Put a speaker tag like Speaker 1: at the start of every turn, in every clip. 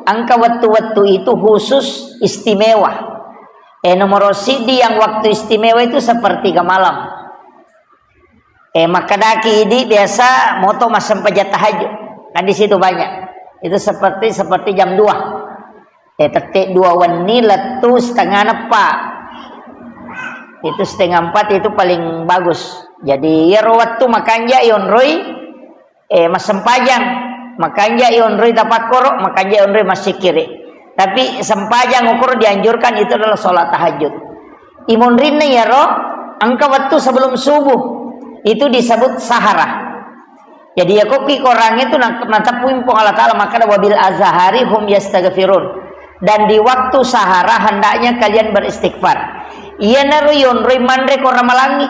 Speaker 1: angka waktu-waktu itu khusus istimewa. Nomor sidi yang waktu istimewa itu sepertiga malam. Maka daki ini biasa moto mas sampai tahajud. Kan di situ banyak. Itu seperti jam 2. Tetek 2 wani letu setengah nepak. Itu setengah 4 itu paling bagus. Jadi ya waktu makanya ion roy mas sempajang. Makanya ion roy dapat korok, makanya ion roy masih kiri. Tapi sempajang ukur dianjurkan itu adalah sholat tahajud. Imun rinne ya roh, angka waktu sebelum subuh itu disebut sahara. Jadi ya koki korang itu mantap puimpong Allah Ta'ala, maka wabil azhari hum yastaghfirun. Dan di waktu sahara hendaknya kalian beristighfar. Iya naru yon roy mandre korang malangi.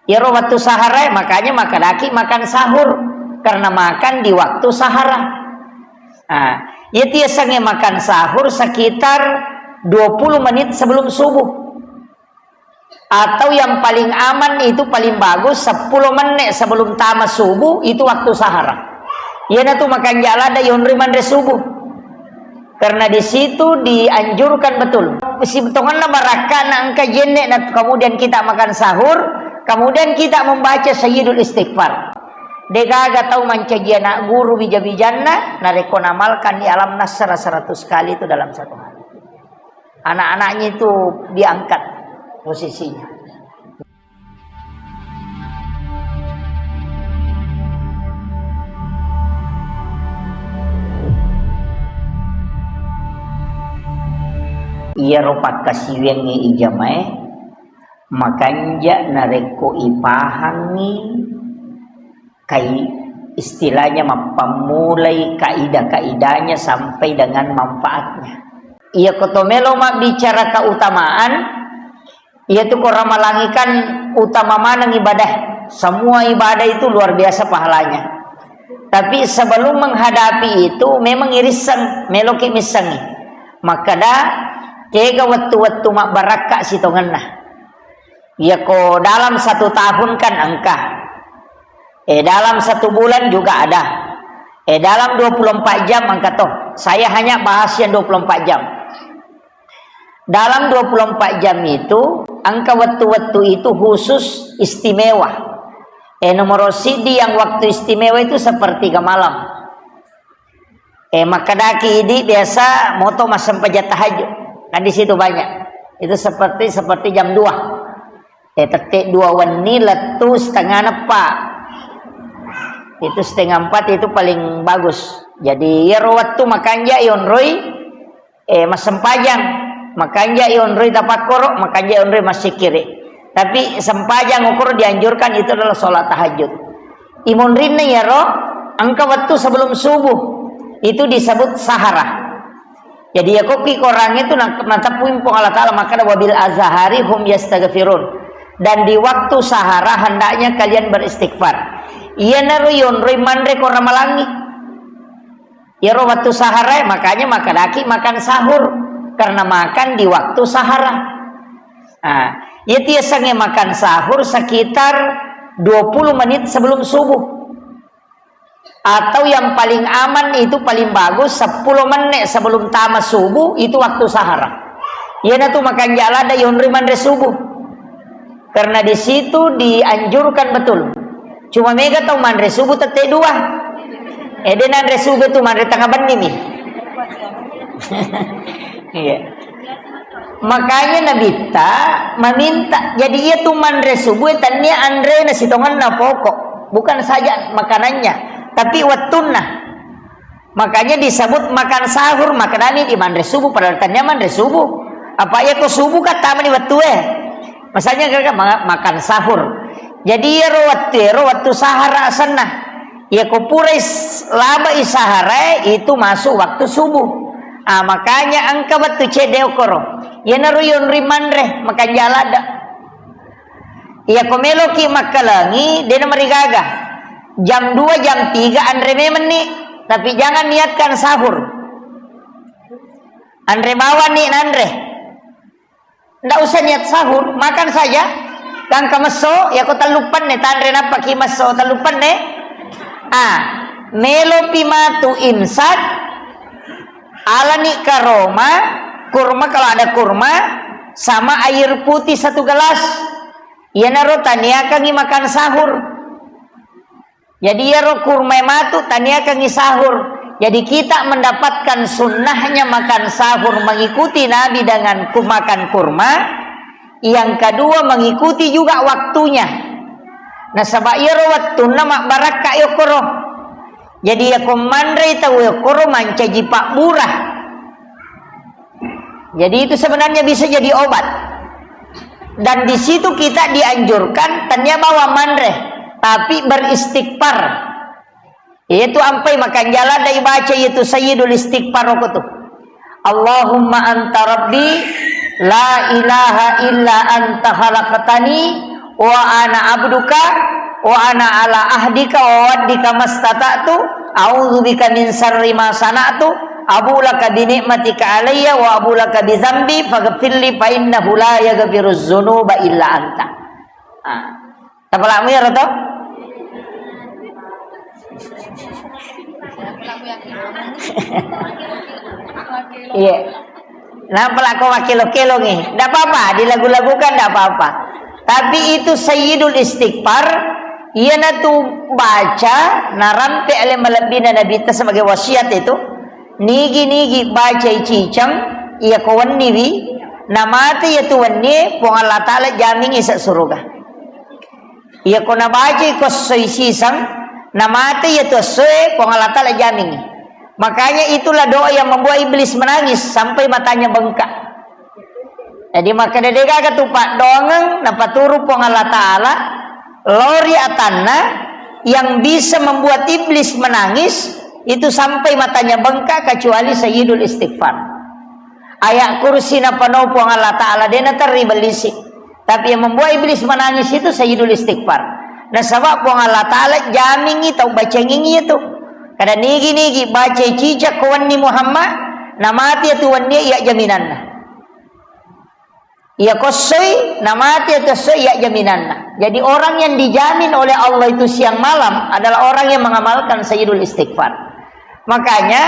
Speaker 1: Ya roh waktu sahara makanya makan sahur karena makan di waktu sahara. Nah, ya biasanya makan sahur sekitar 20 menit sebelum subuh. Atau yang paling aman itu paling bagus 10 menit sebelum tamat subuh itu waktu sahara. Ya na tuh makan jalada yonri mandre subuh. Karena di situ dianjurkan betul. Si betonganna barakana angka jenne kemudian kita makan sahur, kemudian kita membaca sayyidul istighfar. Degaga tahu mancagiana guru bija-bijanna nareko namalkan di alam nasra 100 kali itu dalam satu hari. Anak-anaknya itu diangkat posisinya. Iya ropak kasiwengi ijamae makanja nareko ipahangi kai istilahnya mempamulai kaidah-kaidahnya sampai dengan manfaatnya. Ia kotomelo mak bicara keutamaan, ia tuh korang malangikan utama mana ibadah. Semua ibadah itu luar biasa pahalanya. Tapi sebelum menghadapi itu memang irisan meloki misangi. Maka dah kega waktu-waktu mak barakah sitonganna. Ia ko dalam 1 tahun kan angka. Dalam 1 bulan juga ada. Dalam 24 jam angka toh. Saya hanya bahas yang 24 jam. Dalam 24 jam itu angka waktu-waktu itu khusus istimewa. Nomor sidi yang waktu istimewa itu sepertiga malam. Maka daki ini biasa moto mas sampai tahajud. Kan di situ banyak. Itu seperti jam 2. Tetek 2 wani letu setengah nepak. Itu setengah 4 itu paling bagus. Jadi ya waktu makanya ion roy mas sempajang. Makanya ion roy dapat korok, makanya ion roy masih kiri. Tapi sempajang ukur dianjurkan itu adalah sholat tahajud. Imun rinne ya roh, angka waktu sebelum subuh itu disebut sahara. Jadi ya koki korang itu mantap puimpong Allah Ta'ala, maka wabil azhari hum yastaghfirun. Dan di waktu sahara hendaknya kalian beristighfar. Iya naru yon roy mandre korang malangi. Ya roh waktu sahara makanya makan sahur karena makan di waktu sahara. Nah, ya biasanya makan sahur sekitar 20 menit sebelum subuh. Atau yang paling aman itu paling bagus 10 menit sebelum tamat subuh itu waktu sahara. Ya na tuh makan jalada yonri mandre subuh. Karena di situ dianjurkan betul. Cuma mega tahu mandre subuh tete 2. Mandre subuh tuh mandre tengah benih nih. Iya. Makanya Nabi meminta. Jadi ia tuh mandre subuh tanya andre nasi tongan na pokok. Bukan saja makanannya. Tapi watunna. Makanya disebut makan sahur. Makanannya di mandre subuh. Padahal tanya mandre subuh. Apa ya kok subuh kata mani watu Masanya kakak makan sahur. Jadi ya waktu sahara sana. Ya kok pura laba isahara itu masuk waktu subuh. Makanya angka batu cedeo koro. Ya naruyon rimandre makan jalada. Ya komelo ki makalangi dena marigaga. Jam 2 jam 3 andre memen nih. Tapi jangan niatkan sahur. Andre bawa nih andre. Nggak usah niat sahur, makan saja. Kang kameso ya ko talupan nih tandre napa ki maso talupan nih. Melo pimatu imsak Alani karoma, kurma kalau ada kurma sama air putih 1 gelas. Ia naro tania kangi makan sahur. Jadi ya ro kurma matu tania kangi sahur. Jadi kita mendapatkan sunnahnya makan sahur mengikuti Nabi dengan makan kurma. Yang kedua mengikuti juga waktunya. Nah sabab iya ro waktu nama baraka yokoro. Jadi ya komandre tahu yokoro manca jipak murah. Jadi itu sebenarnya bisa jadi obat. Dan di situ kita dianjurkan tanya bawa mandre, tapi beristighfar. Yaitu ampai makan jalan dari baca yaitu sayyidul istighfar itu. Allahumma anta rabbi la ilaha illa anta khalaqtani wa ana abduka wa ana ala ahdika wa waddika mastata'tu a'udzubika min syarri ma sana'tu abu laka bi ni'matika alayya wa abu laka bi dzambi faghfirli fa innahu la yaghfiruz dzunuba illa anta. Tapalamu ya roto? Iya. Nah, pelaku wakil-wakil nih. Enggak apa-apa, dilagu-lagukan enggak apa-apa. Tapi itu sayyidul istighfar, ia natu baca narampe ale malabina nabi sebagai wasiat itu. Nigi baca cicang ia kawan niwi namati ya tuannya pong Allah Ta'ala jamin isa surga ia kona baca kosoi sisang namati ya tuasue pong Allah Ta'ala jamin. Makanya itulah doa yang membuat iblis menangis sampai matanya bengkak. Jadi maka dedega katupak dongeng napaturu pong Allah Ta'ala lori atanna yang bisa membuat iblis menangis itu sampai matanya bengkak kecuali sayyidul istighfar. Ayat kursi na panopong Allah Ta'ala dena teribelisi. Tapi yang membuat iblis menangis itu sayyidul istighfar. Nah sebab pong Allah Ta'ala jamingi tau baca ngingi itu. Kada nigi baca cicak kawan ni Muhammad namati itu wannya iya jaminanna. Ia kosoi namati itu soi iya jaminanna. Jadi orang yang dijamin oleh Allah itu siang malam adalah orang yang mengamalkan sayyidul istighfar. Makanya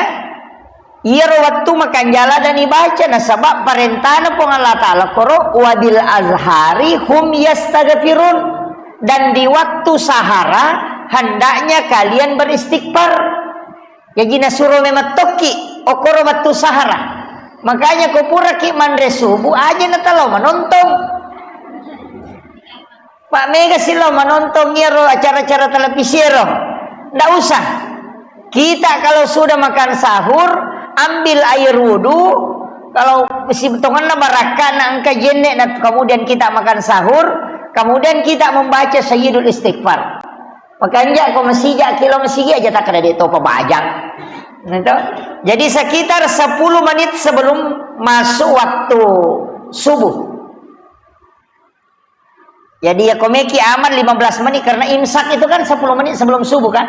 Speaker 1: ia waktu makan jala dan dibaca nah sebab perintahnya pun Allah Ta'ala koro wabil azhari hum yastaghfirun dan di waktu sahara hendaknya kalian beristighfar. Jadi nasuruh mematoki okoro waktu sahara. Makanya kau pura ki mandre subuh aja natalo menonton. Pak Mega silo menonton ro acara-acara televisi ro. Ndak usah. Kita kalau sudah makan sahur, ambil air wudu. Kalau si betongan baraka angka jenek, kemudian kita makan sahur, kemudian kita membaca sayyidul istighfar. Makanya kau masijak kilo masigi aja tak ada di topa bajang. Jadi sekitar 10 menit sebelum masuk waktu subuh. Jadi ya komeki aman 15 menit karena imsak itu kan 10 menit sebelum subuh kan.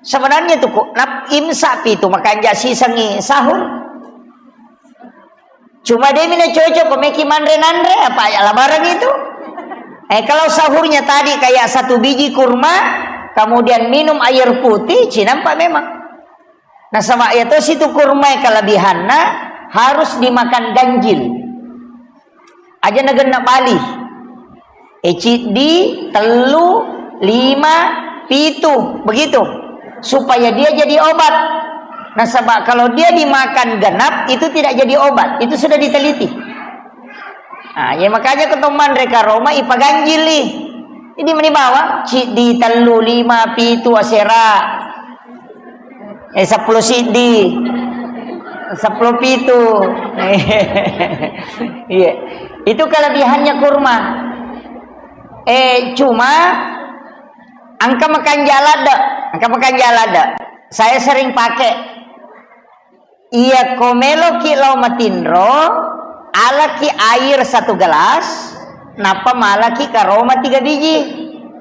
Speaker 1: Sebenarnya itu kok imsak itu makan jasi sangi sahur. Cuma dia mina cocok komeki mandre-nandre apa ya labaran itu. Kalau sahurnya tadi kayak 1 biji kurma, kemudian minum air putih, nampak memang. Nah sama itu situ kurma kelebihannya harus dimakan ganjil. Aja negena Bali. Di telu 5 pitu begitu. Supaya dia jadi obat. Nah sebab kalau dia dimakan genap itu tidak jadi obat, itu sudah diteliti. Nah, ya makanya ketemuan mereka Roma ipa ganjil nih. Ini menibawa di telu 5 pitu asera. 10 sidi. 10 pitu. Iya. Itu kelebihannya kurma. Cuma angka makan jalada. Saya sering pakai. Iya komelo kilo matindro, alaki air 1 gelas, napa malaki karoma 3 biji,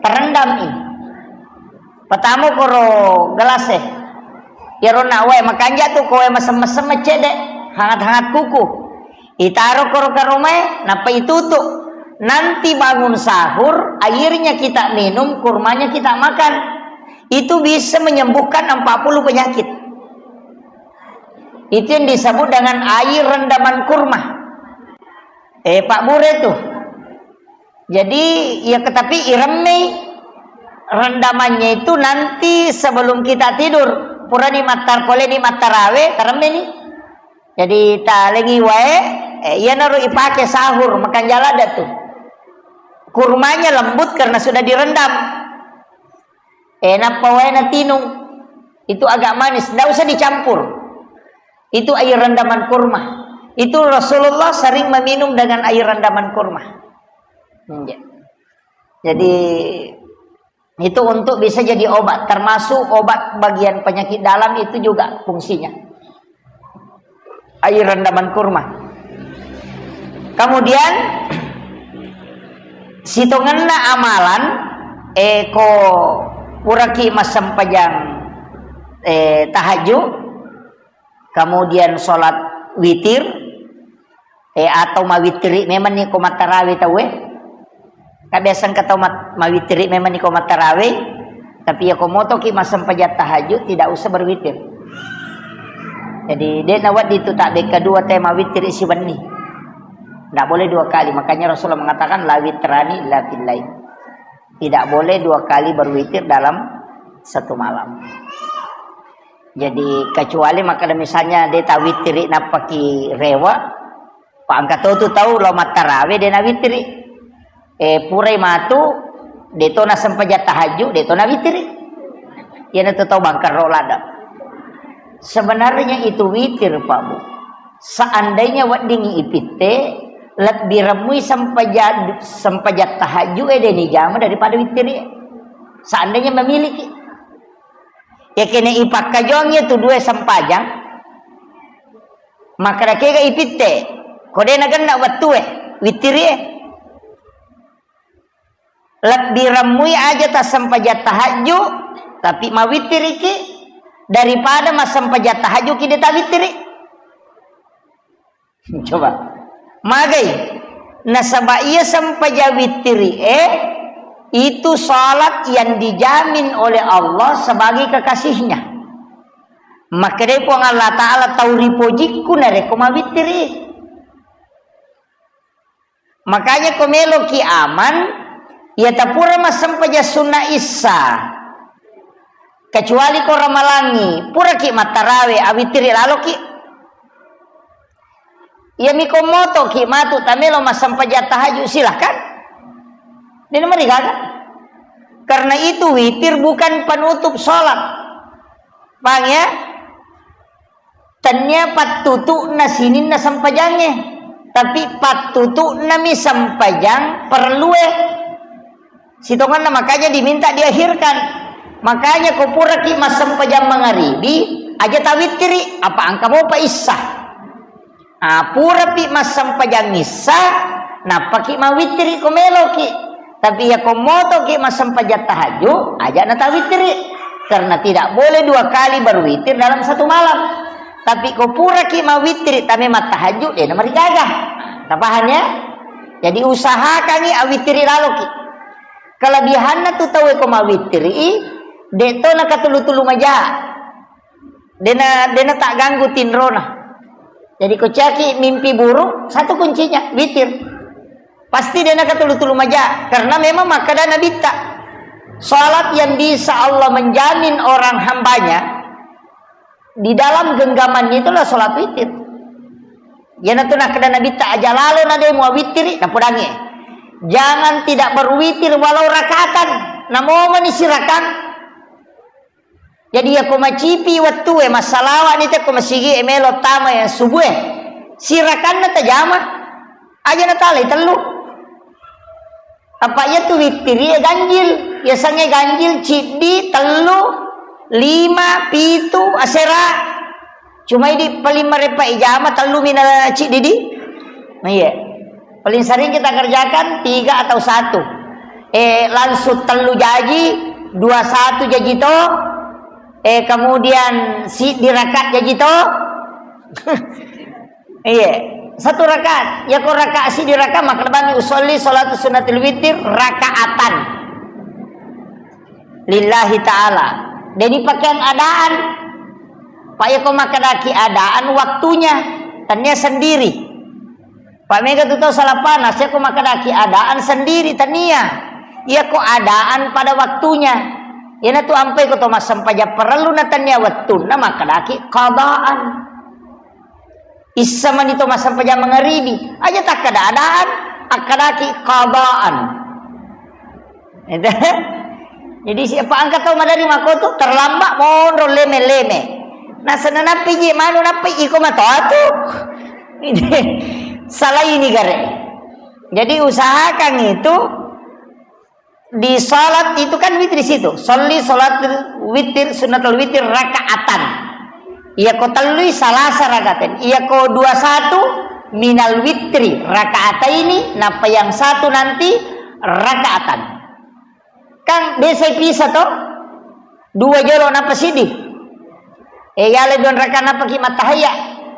Speaker 1: terendam ini. Pertama koro gelas ya rona wae makan jatuh kowe mesem-mesem cedek, hangat-hangat kuku. Itaro koro karoma, napa itutup. Nanti bangun sahur, airnya kita minum, kurmanya kita makan. Itu bisa menyembuhkan 40 penyakit. Itu yang disebut dengan air rendaman kurma. Pak Bure tuh. Jadi ya tetapi iremi rendamannya itu nanti sebelum kita tidur. Pura ni matar pole ni matarawe karemme ni. Jadi ta lagi wae ya naruh ipake sahur makan jalada tuh. Kurmanya lembut karena sudah direndam. Enak wae na tinung. Itu agak manis, enggak usah dicampur. Itu air rendaman kurma. Itu Rasulullah sering meminum dengan air rendaman kurma. Jadi itu untuk bisa jadi obat, termasuk obat bagian penyakit dalam itu juga fungsinya. Air rendaman kurma. Kemudian sitonganna amalan eko puraki masam pajang tahajud, kemudian sholat witir atau mawitri memang ni komat tarawih tahu kebiasaan kata mawitri memang ni komat tarawih, tapi ya komoto ki masam pajat tahajud tidak usah berwitir. Jadi dia nawat itu tak beka dua tema witir isi bani. Tidak boleh dua kali. Makanya Rasulullah mengatakan la witrani la fillail. Tidak boleh dua kali berwitir dalam satu malam. Jadi kecuali maka misalnya dia tak witiri napaki rewa, Pak angkat tu tahu lo matarawe dia na witiri. Purai matu dia tu na sempajat tahajud dia tu na witiri. Ya na tahu bangkar rolada. Sebenarnya itu witir Pak Bu. Seandainya wadingi ipite lebih remui sempajat tahajud deni jama daripada witir. Seandainya memiliki. Ya kena ipak kajongnya tu dua sempajang. Maka rakega ipite. Kode nagan nak watu witir lebih remui aja tak sempajat tahajud tapi ma witir iki daripada masam pajat tahajud kita tak witiri. Coba magai nasaba ia sampaja witiri itu salat yang dijamin oleh Allah sebagai kekasihnya. Maka dia pun Allah Ta'ala tahu ripojiku nare koma witiri. Makanya komelo ki aman ya tapura masam paja sunnah isa. Kecuali kau ramalangi pura ki matarawe awitiri lalu ki ya mikomoto ki matu tamelo masam pajat tahajud silahkan dia nomor kan karena itu witir bukan penutup sholat bang ya tanya patutu na sinin na sampajangnya tapi patutu na mi sampajang perlu sitongan makanya diminta diakhirkan. Makanya kupura ki masam pajam mangaribi aja tawitiri apa angka mau pa isa. Pura pi masam pajam isa napa ki mawitiri komelo ki. Tapi ya komoto ki masam pajat tahajud aja na tawitiri karena tidak boleh dua kali berwitir dalam satu malam. Tapi kupura ki mawitiri tapi mat tahajud dia nomor gagah. Tapahannya? Jadi usahakan ni awitiri lalu ki. Kelebihannya tu tahu ko mawitiri deto na katulu-tulu maja. Dena tak ganggu tinrona. Jadi kocaki mimpi buruk, satu kuncinya witir. Pasti dena katulu-tulu maja karena memang makadana bita. Salat yang bisa Allah menjamin orang hambanya di dalam genggamannya itulah salat witir. Ya na tunah kadana bita aja lalu na demo witir na pudangi. Jangan tidak berwitir walau rakaatan. Namo manisirakan. Jadi aku macipi waktu masalah ni tak masigi emelo tama yang subuh sirakan na tajama aja na tali telu apa ya tu witiri ganjil ya sange ganjil cidi telu 5 pitu asera cuma di paling merepa ijama telu mina cidi di nah iya paling sering kita kerjakan 3 atau 1 langsung telu jaji 21 jaji to kemudian si dirakat ya gitu. Iya, 1 rakaat. Ya kok rakaat si dirakat maka bani usolli salatu sunnatul witir rakaatan. Lillahi taala. Jadi pakaian adaan Pak ya kau makadaki adaan waktunya tanya sendiri. Pak mega tu tahu salah panas ya kau makadaki adaan sendiri tania. Ya kau adaan pada waktunya. Ya na tu ampai kau tomas sampaja perlu natanya waktu na makadaki qadaan. Isa man itu masa sampaja mengeribi. Aja tak kada adaan akadaki qadaan. Jadi siapa angkat tahu madari makoto terlambat mondro leme-leme. Nah senana piji manu na piji ko matoatu. Salah ini gare. Jadi usahakan itu di salat itu kan witir situ. Sholli salat witir sunnatul witir rakaatan. Ia ko talui salasa rakaatan. Ia ko 21 minal witri rakaataini. Napa yang satu nanti rakaatan. Kan biasa pisah toh. Dua jolo napa sidi. Yale don raka napa ki matahaya.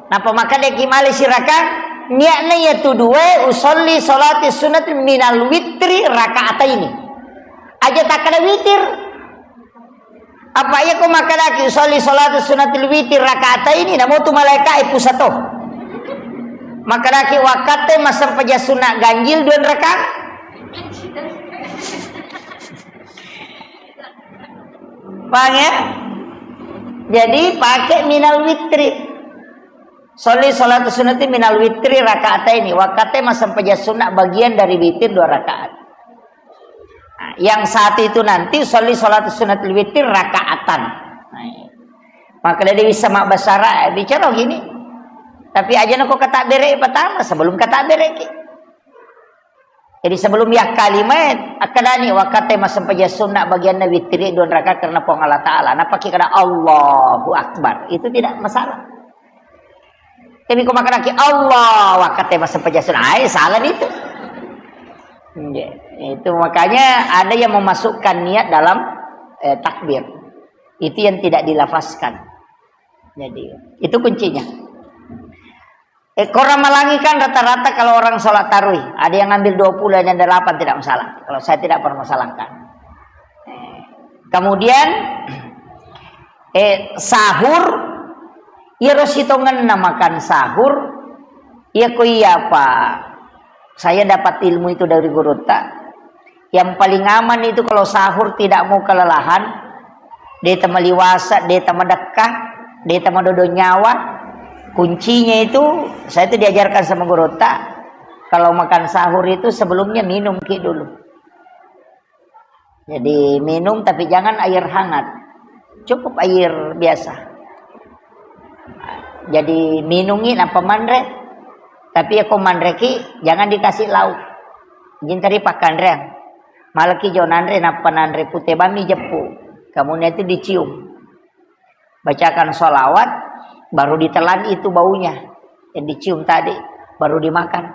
Speaker 1: Napa maka de ki mali siraka. Niatna ya tu dua usolli salati sunat minal witri rakaataini. Aja tak kada witir. Apa ya ko maka ki usolli salati sunatil witri rakaataini namo tu malaikat pusato. Maka ki wakate masa paja sunat ganjil don raka. Paham ya? Jadi pakai minal witri. Sholli salatu sunnati minal witri rakaataini. Wakate masa paja sunat bagian dari witir 2 rakaat. Nah, yang saat itu nanti sholli salatu sunnatil witri rakaatan. Nah, maka dia bisa mak basara bicara gini. Tapi aja nak kata bere pertama sebelum kata bere. Jadi sebelum ya kalimat akadani wakate masa paja sunat bagian witri 2 rakaat karena pong Allah Ta'ala. Napa kira Allahu Akbar. Itu tidak masalah. Tapi kau makan lagi Allah wakate masa paja sunat. Salah itu. Itu makanya ada yang memasukkan niat dalam takbir. Itu yang tidak dilafazkan. Jadi itu kuncinya. Korang Malangi kan rata-rata kalau orang sholat tarawih ada yang ngambil 20 dan 8 tidak masalah. Kalau saya tidak permasalahkan. Kemudian sahur ya rositongan namakan sahur ya koi apa? Saya dapat ilmu itu dari guru tak. Yang paling aman itu kalau sahur tidak mau kelelahan, dia temaliwasa, dia temadekah, dia temadodo nyawa. Kuncinya itu saya itu diajarkan sama guru tak, kalau makan sahur itu sebelumnya minum dulu. Jadi minum tapi jangan air hangat, cukup air biasa. Jadi minungin apa mandre, tapi aku mandreki jangan dikasih lauk. Jintari pakan reng, malaki jonandre napa nandre putih bami jepu, kemudian itu dicium, bacakan sholawat. Baru ditelan itu baunya yang dicium tadi, baru dimakan.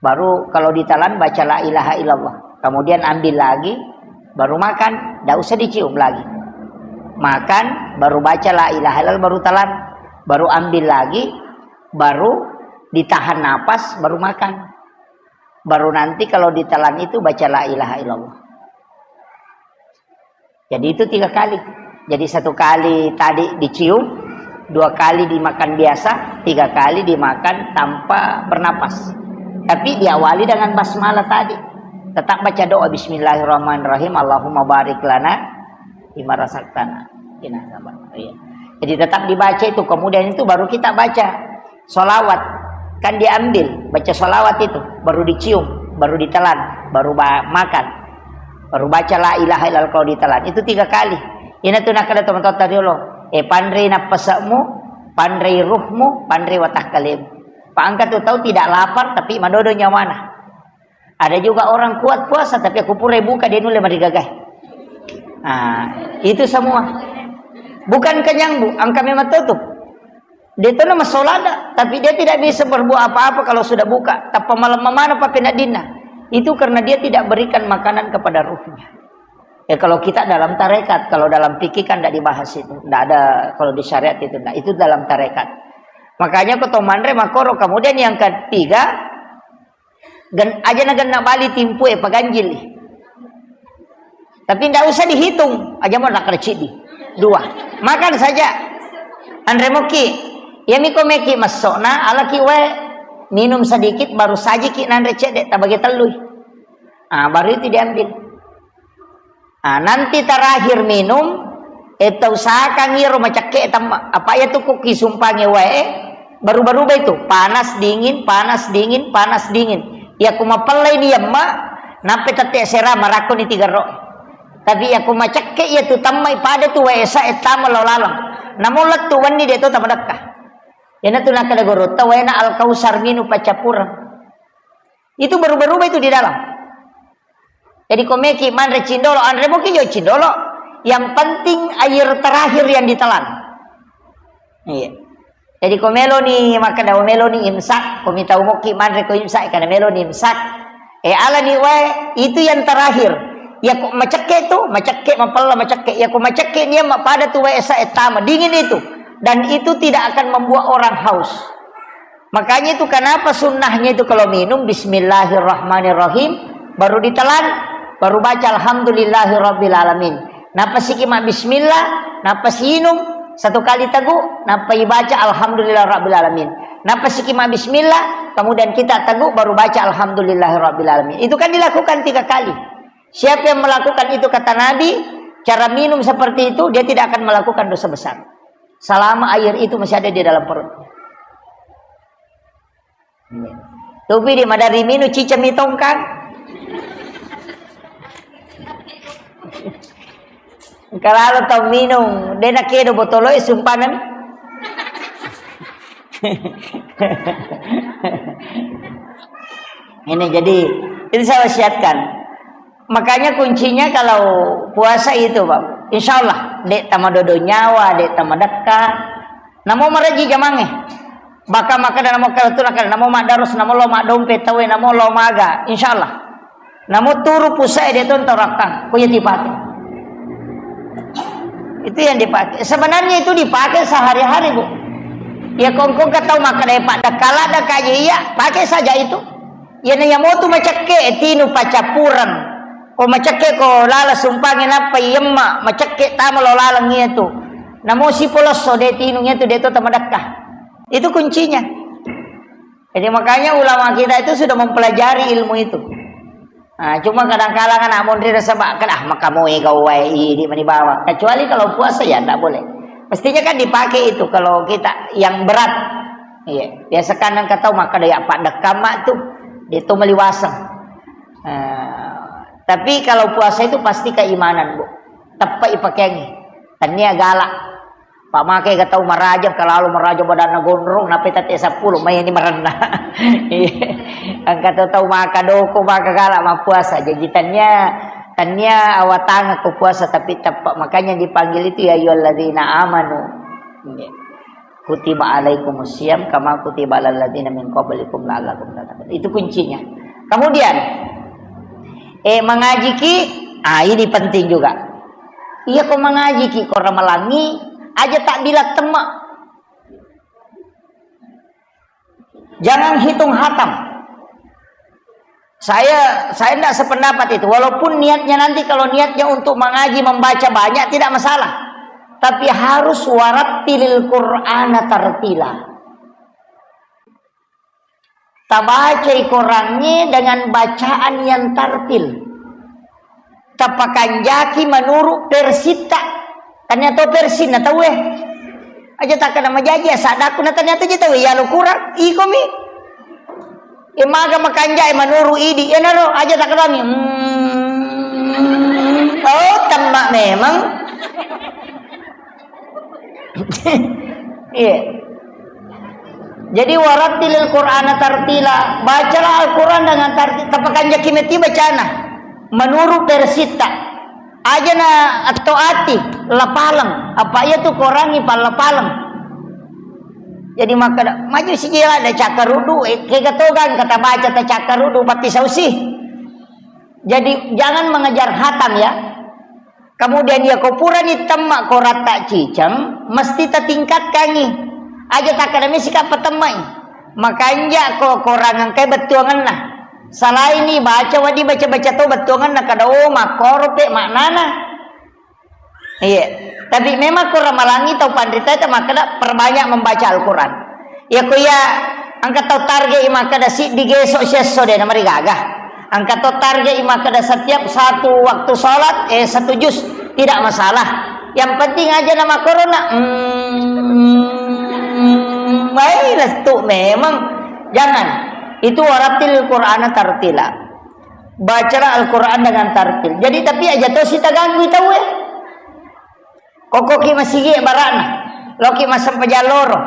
Speaker 1: Baru kalau ditelan baca la ilaha illallah. Kemudian ambil lagi, baru makan, tidak usah dicium lagi. Makan, baru baca la ilaha illallah, baru telan, baru ambil lagi, baru ditahan napas, baru makan. Baru nanti kalau ditelan itu baca la ilaha illallah. Jadi itu 3 kali. Jadi 1 kali tadi dicium, 2 kali dimakan biasa, 3 kali dimakan tanpa bernapas. Tapi diawali dengan basmalah tadi. Tetap baca doa bismillahirrahmanirrahim. Allahumma barik lana bima razaqtana. Jadi tetap dibaca itu. Kemudian itu baru kita baca sholawat. Kan diambil, baca sholawat itu. Baru dicium, baru ditelan, baru makan. Baru baca la ilaha illallah kalau ditelan. Itu 3 kali. Ini tuh nak ada teman-teman tadi loh. Pandai napasakmu, pandai ruhmu, pandai watah kalim. Pak angkat tuh tahu tidak lapar tapi madodonya mana. Ada juga orang kuat puasa tapi aku pura buka dia nulis mari gagah. Nah, itu semua. Bukan kenyang bu, angka memang tutup. Dia itu nama solada, tapi dia tidak bisa berbuat apa-apa kalau sudah buka. Tapi malam mana apa penadina. Itu karena dia tidak berikan makanan kepada ruhnya. Ya kalau kita dalam tarekat, kalau dalam fikih kan tidak dibahas itu, tidak ada kalau di syariat itu, tidak. Itu dalam tarekat. Makanya ketomandre makoro. Kemudian yang ketiga, aja nak bali timpu paganjil. Tapi tidak usah dihitung, aja mau nak recidi 2. Makan saja. andre moki ya miko meki masokna ala ki we minum sedikit baru saja ki nandre cedek tabagi telui. Baru itu diambil. Nanti terakhir minum itu usahakan ngiro macake apa ya tuh kuki sumpange wae baru-baru itu panas dingin ya kuma pelai dia mak nape tete sera marako ni tiga ro tapi ya kuma cake ya tu tamai pada tu wae sa etama lolalang namulat tu wani dia tu tamadakka ya na tu nakada gorota wae na al kausar minu pacapura itu baru-baru itu di dalam. Jadi komeki manre cindolo andre moki yo cindolo. Yang penting air terakhir yang ditelan. Iya. Jadi komelo ni maka daw melo ni imsak, komita umoki manre ko imsak kana melo ni imsak. Ala ni wae itu yang terakhir. Ya kok macake tu, macake mapalla macake. Ya kok macake ni pada tu wae sa etama dingin itu dan itu tidak akan membuat orang haus. Makanya itu kenapa sunnahnya itu kalau minum bismillahirrahmanirrahim baru ditelan, baru baca alhamdulillahirabbil alamin. Napa sih kima bismillah, napa sinum satu kali teguh, napa baca alhamdulillah rabbil alamin. Napa sih kima bismillah, kemudian kita teguh baru baca alhamdulillah rabbil alamin. Itu kan dilakukan 3 kali. Siapa yang melakukan itu kata Nabi, cara minum seperti itu dia tidak akan melakukan dosa besar. Selama air itu masih ada di dalam perut. Tapi di madari minu cica mitong kan. Kalau tau minum, dia nak kira botol sumpanan. Ini jadi itu saya wasiatkan. Makanya kuncinya kalau puasa itu, Bang. Insyaallah dek tamadodo nyawa, dek tamadakka. Namo maraji jamange. Baka maka dan namo kalau tu namo madarus, namo lo mak dompet tawe, namo lo maga. Insyaallah. Namo turu pusai dia tu torakan, punya dipakai. Itu yang dipakai. Sebenarnya itu dipakai sehari-hari, Bu. Ya kongkong katau maka depak dakala dakaja iya, pakai saja itu. Ya na mau tu macake tinu pacapuran. Ko macake ko lala sumpangin apa yemma, macake tama lo lalang itu. Namo si poloso de tinu itu de tu tamadakah. Itu kuncinya. Jadi makanya ulama kita itu sudah mempelajari ilmu itu. Cuma kadang-kala kan amun dia sebab kan maka mau gawai di mana bawa. Kecuali kalau puasa ya tidak boleh. Mestinya kan dipakai itu kalau kita yang berat. Iya, biasa kan kata maka daya pak dekamak tuh dia tuh meliwasang. Tapi kalau puasa itu pasti keimanan, Bu. Tepai pakainya. Tania galak. Pak makai kata marajab kalau marajab badan gondrong nape tati 10 main ini merendah. Angkat tahu maka doko maka galak ma puasa jajitannya tanya awatang aku puasa tapi tepat makanya dipanggil itu ya ayyuhalladzina amanu. Kutiba alaikumusiyam kama kutiba alal ladzina min qablikum la'allakum tattaqun. Itu kuncinya. Kemudian mengaji ki ini penting juga. Iya kok mengaji ki kok ramalangi aja tak bila temak. Jangan hitung hatam. Saya tidak sependapat itu. Walaupun niatnya nanti kalau niatnya untuk mengaji membaca banyak tidak masalah. Tapi harus warattilil Qur'ana tartila. Tabaca Qur'annya dengan bacaan yang tartil. Tapakan jaki menurut persita. Ternyata persin na tahu aja tak kena majaji sadaku na ternyata je tahu ya lu kurang ikomi imaga makanja manuru idi ya naro aja tak kena oh tamak memang iya jadi warattilil Qur'ana tartila bacalah Al-Qur'an dengan tartil tapakan jakimeti bacana menurut persita aja na atau ati lapalang apa ya tuh korangi palapalang jadi maka maju si jela ada cakarudu kegatogan kata baca ta cakarudu pati sausi jadi jangan mengejar hatam ya kemudian ya kopuran hitam mak korat tak cicang mesti tertingkatkan nih aja tak ada misika petemai makanya kok korangan kayak betuangan lah salah ini baca wadi baca-baca tuh betuangan nak kada makorope maknana Iya. Tapi memang kurang malangi tau pandita itu maka perbanyak membaca Al-Quran. Ya kuya angkat tau target maka dah si digesok seso deh nama gagah. Angkat tau target maka dah setiap satu waktu sholat 1 juz tidak masalah. Yang penting aja nama corona. Baiklah tuh memang jangan. Itu waratil Qur'ana tartila. Bacalah Al-Quran dengan tartil. Jadi tapi aja tuh si ganggu tahu ya. Kokoki masih barana. Loki masam pajaloro.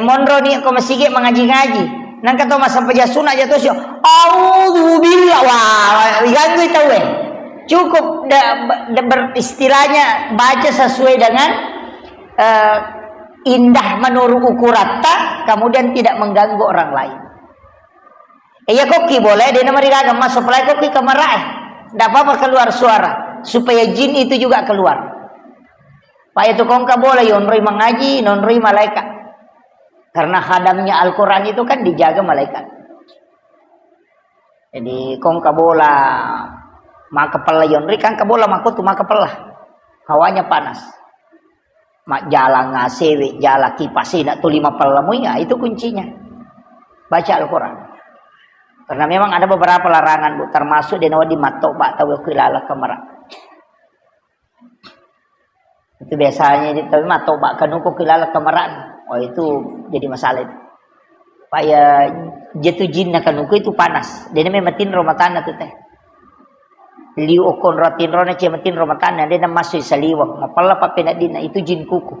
Speaker 1: Monro ni ko masih mengaji-ngaji. Nang kata masam pajasunah aja tuh si. Auzubillah. Wah, ganggu tahu ya. Cukup beristilahnya baca sesuai dengan indah menurut ukurata, kemudian tidak mengganggu orang lain. Ya koki boleh dia nama digagam masuk pelai koki kamarai. Tidak apa-apa keluar suara supaya jin itu juga keluar. Pak itu kongka boleh yonroi mengaji, nonroi malaikat. Karena hadamnya Al-Quran itu kan dijaga malaikat. Jadi kongka bola maka pala yonroi kan kabola maka tu maka pala. Hawanya panas. Mak jala ngasewe, jala kipas nak tu 5 palamu ya, itu kuncinya. Baca Al-Quran. Karena memang ada beberapa larangan Bu, termasuk di nawa di matoba atau kilala kamera. Itu biasanya di tapi matoba kanuku kilala kameraan. Oh itu jadi masalah itu. Paya jatuh jin kanuku itu panas. Dia memang tin romatana tu teh. Liu okon rotin rona cematin romatana dia masuk saliwak. Mapala pape dina itu jin kuku.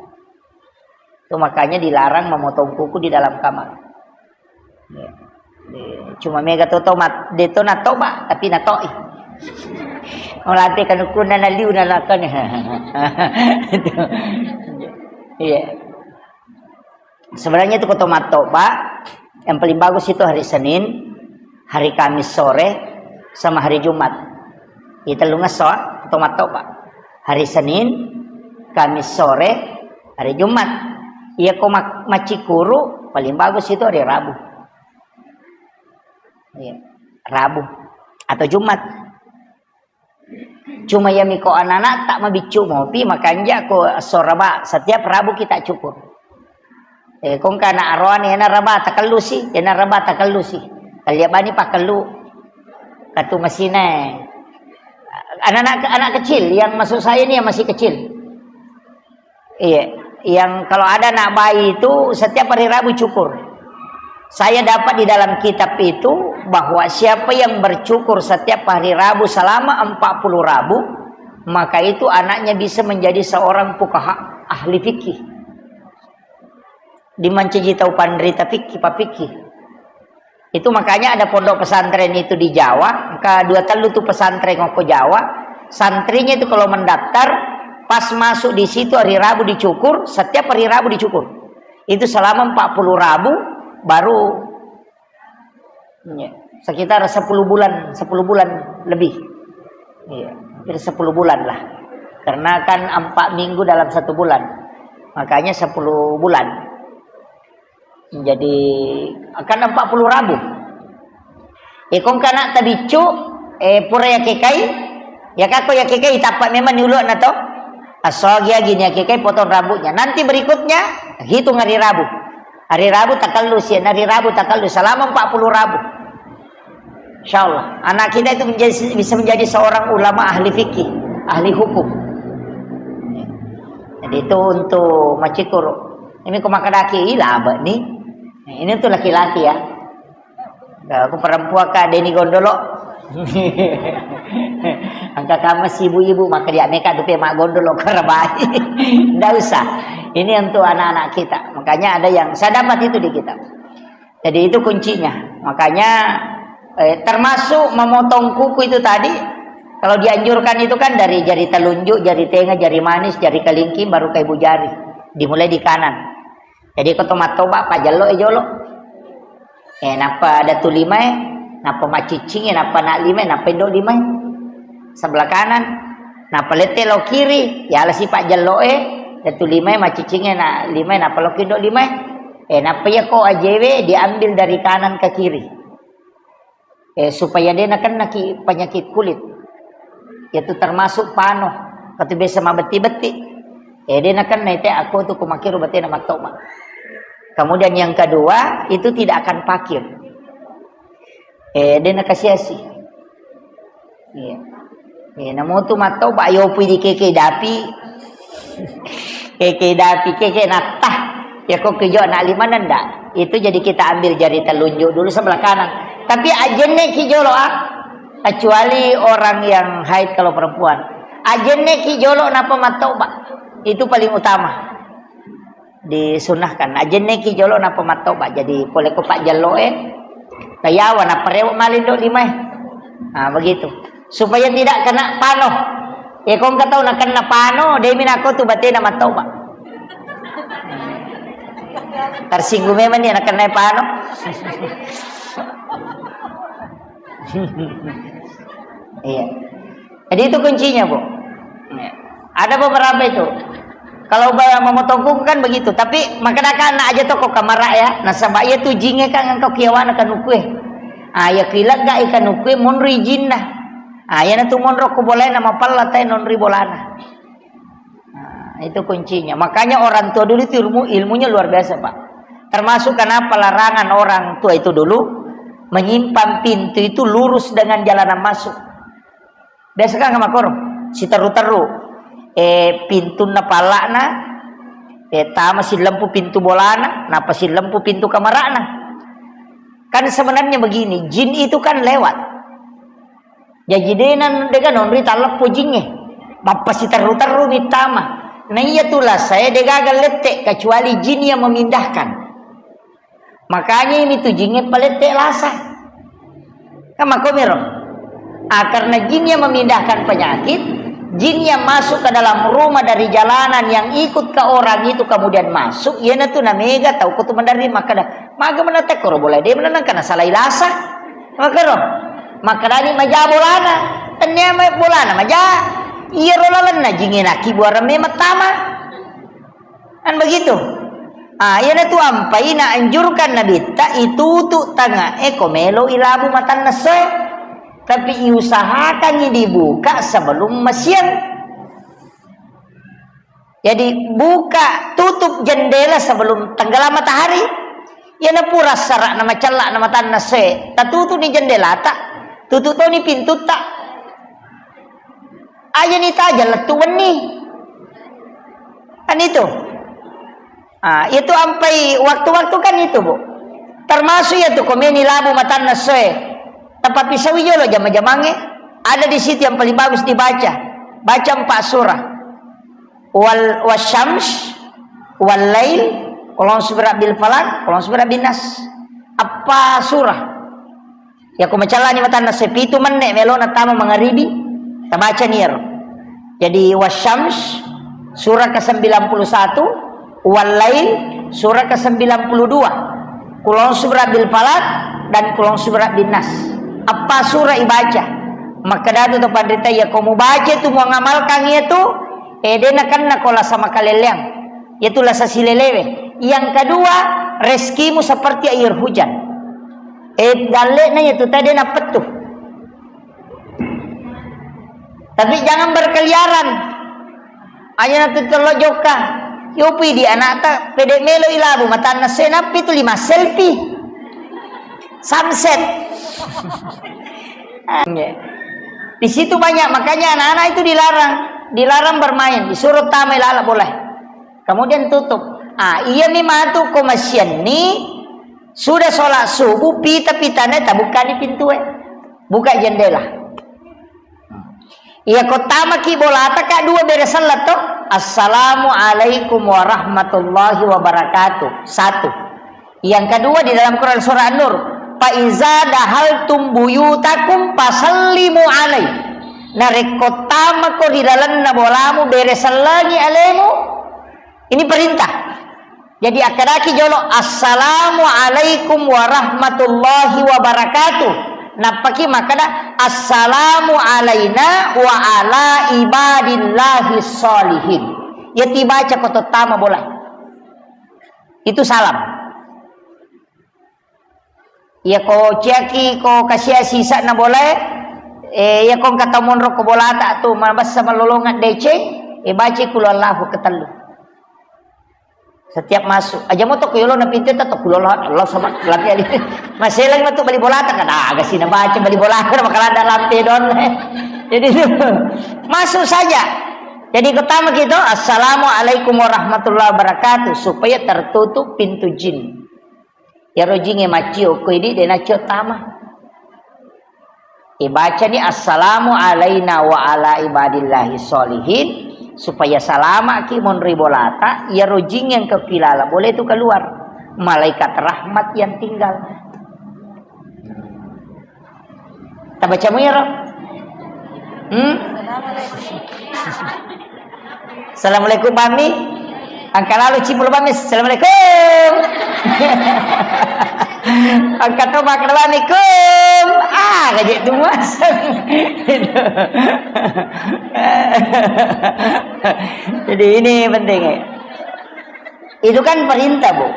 Speaker 1: Itu makanya dilarang memotong kuku di dalam kamar. Ya. Cuma mega toto mat deto na toba tapi na toi. Melatih kan kuna na liu na lakan. Iya. Sebenarnya itu tomat toba yang paling bagus itu hari Senin, hari Kamis sore sama hari Jumat. Kita lu ngeso tomat toba. Hari Senin, Kamis sore, hari Jumat. Iya kok macikuru paling bagus itu hari Rabu. Ya, Rabu atau Jumat. Cuma ya miko anak-anak tak mabicu mopi makanya ko soraba setiap Rabu kita cukur. Kong kana arwani na raba takalusi, na raba takalusi. Kaliabani pakalu. Katu masina. Anak kecil yang masuk saya ini yang masih kecil. Iya, yang kalau ada anak bayi itu setiap hari Rabu cukur. Saya dapat di dalam kitab itu bahwa siapa yang bercukur setiap hari Rabu selama 40 Rabu, maka itu anaknya bisa menjadi seorang fuqaha ahli fikih. Dimanci tahu pandrita fikih, papikih. Itu makanya ada pondok pesantren itu di Jawa, maka 2 talu tuh pesantren ngoko Jawa, santrinya itu kalau mendaftar pas masuk di situ hari Rabu dicukur, setiap hari Rabu dicukur. Itu selama 40 Rabu baru ya, sekitar 10 bulan lebih ya, hampir 10 bulan lah karena kan 4 minggu dalam 1 bulan makanya 10 bulan jadi akan 40 Rabu kong kana tabicu pura ya kekai ya kako ya kekai tapak memang niuluk na to asogia gini ya kekai potong rambutnya nanti berikutnya hitung hari Rabu. Hari Rabu takallus ya, hari Rabu takallus selama 40 Rabu. Insyaallah, anak kita itu bisa menjadi seorang ulama ahli fikih, ahli hukum. Jadi itu untuk macikur. Ini kumakadaki ilaba nih. Ini untuk laki-laki ya. Aku perempuan Kak Deni Gondolo. Angka kamu si ibu-ibu maka dia nekat tuh mak gondolo kerabai. Nggak usah. Ini untuk anak-anak kita. Makanya ada yang saya dapat itu di kitab. Jadi itu kuncinya. Makanya termasuk memotong kuku itu tadi. Kalau dianjurkan itu kan dari jari telunjuk, jari tengah, jari manis, jari kelingking, baru ke ibu jari. Dimulai di kanan. Jadi kalau tomat pak jalo jolo. Napa ada tu lima napa macicing napa nak lima napa indo lima sebelah kanan. Napa lete lo kiri ya ala si pak jalo Datu 5 macicingnya nak 5 napa lo kindo 5 napa ya ko ajewe diambil dari kanan ke kiri supaya dia nak kena penyakit kulit yaitu termasuk pano Katu biasa mabeti-beti. Dia nakan nete aku tuh kumakiru beti nama toma. Kemudian yang kedua itu tidak akan pakir. Dia nakasiasi. Iya. Namo tu matau ba ayo pi di keke dapi. Keke dapi keke natah. Ya kok kejo nak lima nanda. Itu jadi kita ambil jari telunjuk dulu sebelah kanan. Tapi ajenne kijolo kecuali orang yang haid kalau perempuan. Ajenne kijolo napa matau ba. Itu paling utama. Disunahkan. Ajenne kijolo napa matau ba. Jadi boleh ko pak jaloe. Kayawan apa rewok malindo lima. Nah begitu. Supaya tidak kena pano. Ya kong katau nak kena pano, demin aku tu bati nama tauba. Tersinggung memang dia nak kena pano. Iya. Jadi itu kuncinya, Bu. Ada beberapa itu. Kalau memotong kuku kan begitu, tapi makanya nak aja toko kamera ya. Nah sampai ya tu jinge kan engkau kiawan akan ukue. Ya kilat gak ikan ukue mon rijin dah. Ya tu mon roko boleh nama pala tay non ribolana. Itu kuncinya. Makanya orang tua dulu itu ilmunya luar biasa, Pak. Termasuk kenapa larangan orang tua itu dulu menyimpan pintu itu lurus dengan jalanan masuk. Biasa kan sama korong, si teru-teru. Pintu na pala na tama si lampu pintu bolana napa si lampu pintu kamarana. Kan sebenarnya begini, jin itu kan lewat jadi denan dega nonri talap pujingnya bapak si teru-teru mitama. Nah iya tulah saya degagal letek kecuali jin yang memindahkan. Makanya ini tuh jinnya paletek lasa kama komero. Karena jin yang memindahkan penyakit, jin yang masuk ke dalam rumah dari jalanan yang ikut ke orang itu kemudian masuk, ia na tu na mega tahu kutu mandari maka dah maga menatek koro boleh dia menang karena salah ilasa maka rom maka dani maja bolana tanya bolana maja iya rolalan na jingin aki buara memat tama kan begitu. Ia na tu ampai na anjurkan na bita itu tu tanga komelo ilabu matan nase. Tapi usahakan dibuka sebelum siang. Jadi buka tutup jendela sebelum tenggelam matahari. Ya na pura sarak nama celak nama tanah se. Tak tutup ni jendela tak. Tutup tu ni pintu tak. Aja ni taja letu weni. Kan itu. Itu sampai waktu-waktu kan itu, Bu. Termasuk ya tu komeni labu matana se. Tapi sawijolo jama-jamange ada di situ yang paling bagus dibaca. Baca 4 surah. Wal wasyams wal lail, qul surah bil falaq, qul surah bin nas. Apa surah? Ya ko macalani matana sepitu menne melona tama mangaribi tabaca nier. Jadi wasyams surah ke-91, wal lail surah ke-92, qul surah bil falaq dan qul surah bin nas. Apa surah ibaca maka datu tu pandita ya kamu baca tu mau ngamalkan itu dena kan nakola sama kaleleang itulah sasilelewe. Yang kedua rezekimu seperti air hujan daleknya itu tadi na petuh. Tapi jangan berkeliaran hanya nanti terlojoka yupi di anak tak pede melo ilabu mata nasenapi itu 5 selfie sunset. Di situ banyak, makanya anak-anak itu dilarang bermain, disuruh tamai lala boleh. Kemudian tutup. Iya nih matu komasian nih sudah sholat subuh pita-pitanya tak buka di pintu buka jendela. Iya kota maki bola tak 2 beres salat toh. Assalamualaikum warahmatullahi wabarakatuh. 1. Yang kedua di dalam Quran surah An-Nur, Faiza dahaltum buyutakum pasallimu alai. Narekotama ko di dalam nabolamu beresan lagi alemu. Ini perintah. Jadi akadaki jolo assalamualaikum warahmatullahi wabarakatuh. Napaki makana assalamu alaina wa ala ibadillahi sholihin. Ya tibaca kototama boleh. Itu salam. Ya ko ciaki ko kasih sisa na boleh Ya kong kata monro ko bolata tu mabas sama lolongan DC baca kulallahu ketelu. Setiap masuk aja mo to kuyulo na pintu to kulallahu Allah sama lagi ali. Maselang na to bali bolata kan agak sih na baca bali bolata makalada lampe don. Jadi masuk saja. Jadi pertama gitu assalamualaikum warahmatullahi wabarakatuh supaya tertutup pintu jin. Ya rojinge macio ko ini dena tama. Baca ni assalamu alaina wa ala ibadillahi solihin supaya salama ki mon ribolata ya rojing yang kepilala boleh itu keluar malaikat rahmat yang tinggal. Tak baca mu ya Rob? Assalamualaikum Bami. Angka lalu cipul Bami. Assalamualaikum. Angkat tombak Assalamualaikum. Gajek tu mas. Jadi ini penting ya. Itu kan perintah Bu.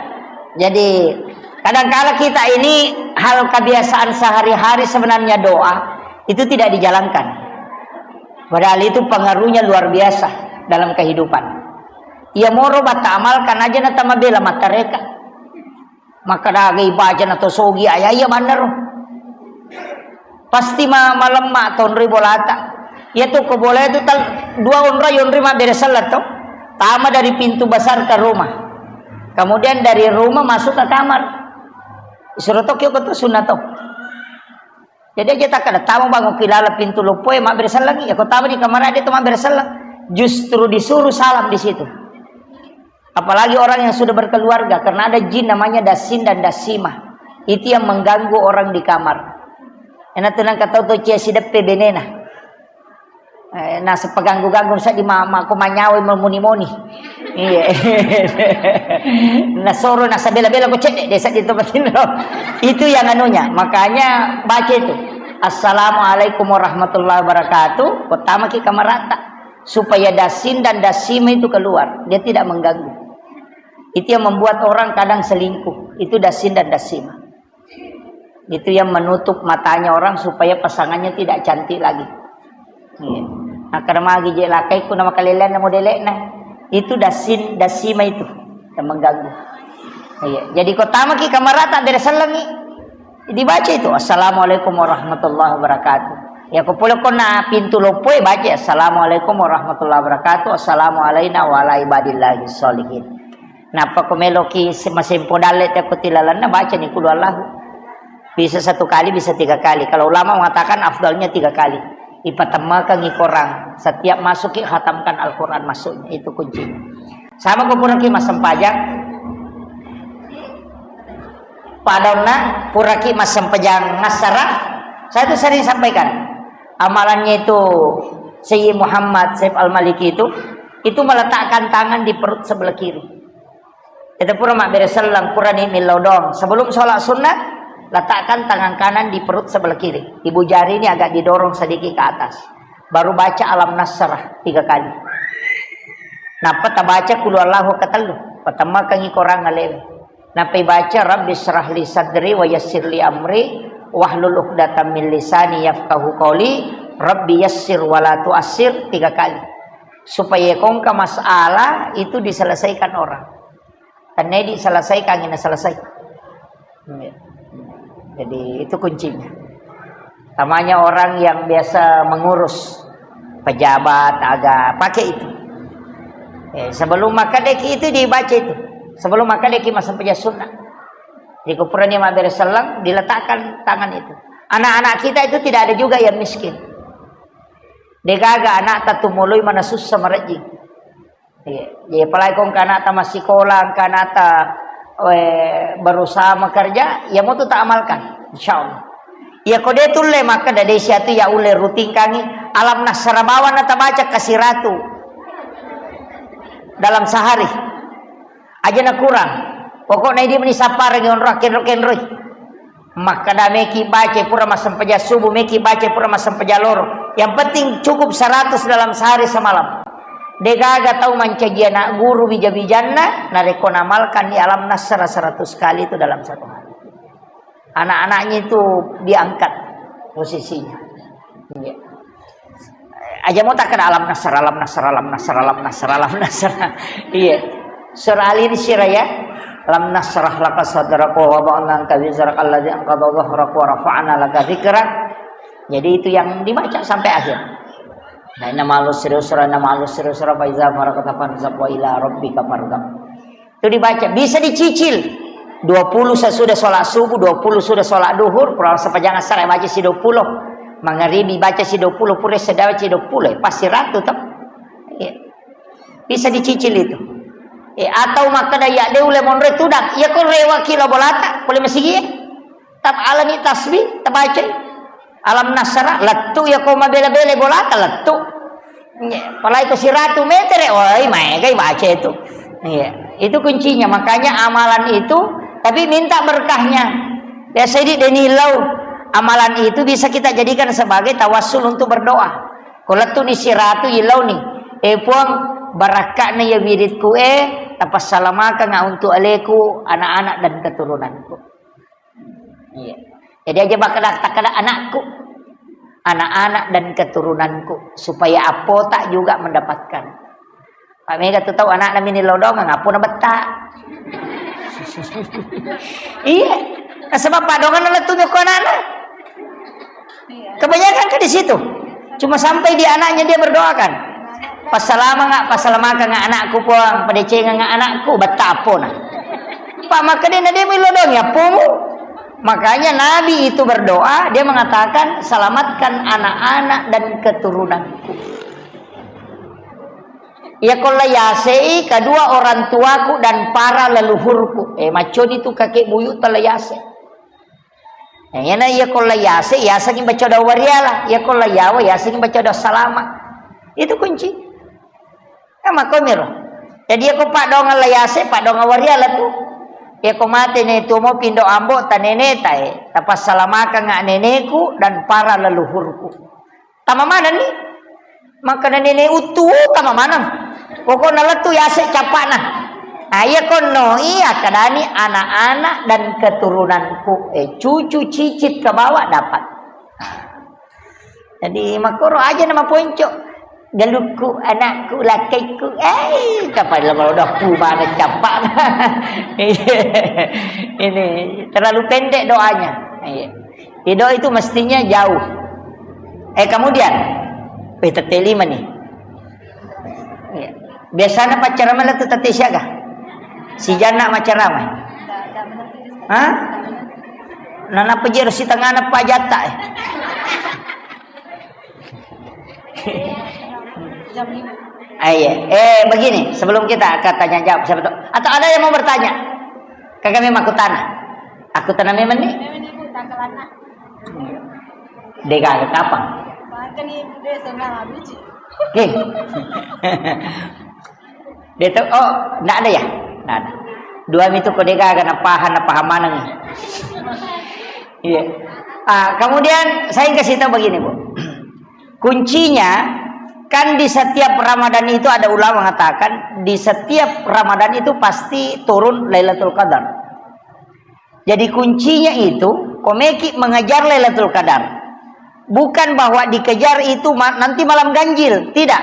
Speaker 1: Jadi kadang-kala kita ini hal kebiasaan sehari-hari sebenarnya doa itu tidak dijalankan. Padahal itu pengaruhnya luar biasa dalam kehidupan. Ia moro bata amalkan aja na tamabela matareka. Maka dagay baca na to sogi ayah iya benar. Pasti malam mak ton ribolata. Ya tuh ko boleh itu dua unra yonri ma beresalat to. Tama dari pintu besar ke rumah. Kemudian dari rumah masuk ke kamar. Suruh to kyo to sunat to. Jadi aja tak ada tamu bangun kilala pintu lopoy mak beresalat lagi. Ya ko tama di kamar ada to mak beresalat. Justru disuruh salam di situ. Apalagi orang yang sudah berkeluarga karena ada jin namanya dasin dan dasimah. Itu yang mengganggu orang di kamar. Enak tenang kata tu cia sidap benena. Nah sepeganggu-ganggu saya di mama aku manyawi memuni-muni. Iya. Nah soro nah sabela-bela aku cek desa di tempat ini. Itu yang anunya. Makanya baca itu. Assalamualaikum warahmatullahi wabarakatuh. Pertama ki kamar rata supaya dasin dan dasima itu keluar. Dia tidak mengganggu. Itu yang membuat orang kadang selingkuh. Itu dasin dan dasima. Itu yang menutup matanya orang supaya pasangannya tidak cantik lagi. Nah karena magi je lakai ku nama kalian nama delek nah. Itu dasin dasima itu yang mengganggu. Jadi kota maki kamar rata dari selangi. Dibaca itu assalamualaikum warahmatullahi wabarakatuh. Ya ko pula ko na pintu lopoy baca assalamualaikum warahmatullahi wabarakatuh. Assalamualaikum wa ala ibadillahi sholihin. Napa ko meloki masimpo dalet ko tilalan na baca ni kulo Allah. Bisa 1 kali, bisa 3 kali. Kalau ulama mengatakan afdalnya 3 kali. Ipatamakan ikorang. Setiap masuk khatamkan Al-Quran masuknya. Itu kuncinya. Sama ko puraki masam pajak. Padahal puraki masam pajang ngasara. Saya itu sering sampaikan. Amalannya itu Sayyid Muhammad Saif Al-Maliki itu meletakkan tangan di perut sebelah kiri. Itu pura mak beresalang pura ni milodong. Sebelum sholat sunnah, letakkan tangan kanan di perut sebelah kiri. Ibu jari ini agak didorong sedikit ke atas. Baru baca alam nasrah 3 kali. Napa tak baca kulu Allahu katalu. Pertama kangi korang ngalewe. Napa baca Rabbi syrah li sadri wa yassir li amri wahlul 'uqdatam min lisani yafqahu qawli. Rabbi yassir wa la tu'assir 3 kali. Supaya kongka masalah itu diselesaikan orang. Karena diselesaikan ini selesai. Jadi itu kuncinya. Namanya orang yang biasa mengurus pejabat agak pakai itu. Sebelum makan deki itu dibaca itu. Sebelum makan deki masuk pejabat sunnah. Di kupuran yang beresalang diletakkan tangan itu. Anak-anak kita itu tidak ada juga yang miskin. Degaga anak tatumului mana susah merejing. Ya apalagi kong kanata masih sekolah, kanata berusaha bekerja, ya mau tu tak amalkan, insyaallah. Ya kode tulle maka dari siatu ya ule rutin kangi alam nasrabawan nata baca kasih ratu dalam sehari. Aja nak kurang. Pokoknya dia menisapa region roken roy. Maka dah meki baca pura masam peja subuh, meki baca pura masam peja loro. Yang penting cukup 100 dalam sehari semalam. Degaga tahu mancagia nak guru bija-bijanna nareko namalkan di alam nasra 100 kali itu dalam 1 hari. Anak-anaknya itu diangkat posisinya. Iya. Aja mau tak kena alam nasr. Iya. Surah Al-Insyirah ya. Alam nasrah laka sadraka wa wada'na anka wizrak alladzi anqadha dhahraka wa rafa'na laka dzikrak. Jadi itu yang dibaca sampai akhir. Nah, nama al-usra fa iza faragta fansab wa ila rabbika farghab. Itu dibaca, bisa dicicil. 20 sesudah sholat subuh, 20 sudah sholat duhur, kurang sepanjang asar baca si 20. Maghribi baca si 20, pure sedawa si 20, pasti ratu tak? Ya. Bisa dicicil itu. Atau maka daya deule monre tudak, ya kau rewa kilo bolata, boleh masih ya? Tab alami tasbih, tabaca. Alam nasara, latu ya kau mabela-bela bolata latu. Ya, palai itu si ratu meter, oi mai baca itu. Ya, itu kuncinya. Makanya amalan itu, tapi minta berkahnya. Ya Sayyidi denilau, amalan itu bisa kita jadikan sebagai tawassul untuk berdoa. Kalau tu ni si ratu ilau ni, puang barakatnya ya wiridku tapas salamaka nga untuk aleku anak-anak dan keturunanku. Iya. Jadi aja bakal kata anakku, anak-anak dan keturunanku supaya apa tak juga mendapatkan. Pak Mega tu tahu anak namin nilodong ngapu na beta. Iya. Sebab padongan na tunjuk ko anak. Kebanyakan ke di situ. Cuma sampai di anaknya dia berdoakan. Pasalama nga anakku puang, padece nga anakku betapo na. Pak maka dia milodong ya pungu. Makanya Nabi itu berdoa, dia mengatakan selamatkan anak-anak dan keturunanku. Ya kolayase kedua orang tuaku dan para leluhurku. Macon itu kakek buyut telayase. Yana ya kolayase ya saking baca doa wariala, ya kolayawa ya saking baca doa salama. Itu kunci. Makomiro. Jadi aku pak dong layase, pak dong wariala tu. Ya ko mate ne tu mo pindo ambo tanene tae. Tapas salamaka nga neneku dan para leluhurku. Tama mana ni? Maka nene utu tama mana? Pokok naletu yase capana. Aya kono iya kadani anak-anak dan keturunanku. Cucu cicit ke bawah dapat. Jadi makoro aja nama ponco. Galukku, anakku, lakiku, kapan lama udah mana capak. Ini terlalu pendek doanya. Doa itu mestinya jauh. Kemudian, telima nih. Biasanya pacaran mana tu tati siaga? Si jana pacaran mah. Hah? Nana pejer si tengah na pajata. Begini, sebelum kita akan tanya jawab siapa tahu. Atau ada yang mau bertanya? Kami aku tanah memang nih. Dega apa? Oke. Dia tahu, enggak ada ya? Enggak ada. Dua itu kodega kana pahaman nih. Iya. Kemudian saya kasih tahu begini, Bu. Kuncinya kan di setiap Ramadan itu ada ulama mengatakan di setiap Ramadan itu pasti turun Lailatul Qadar. Jadi kuncinya itu komeki mengejar Lailatul Qadar. Bukan bahwa dikejar itu nanti malam ganjil, tidak.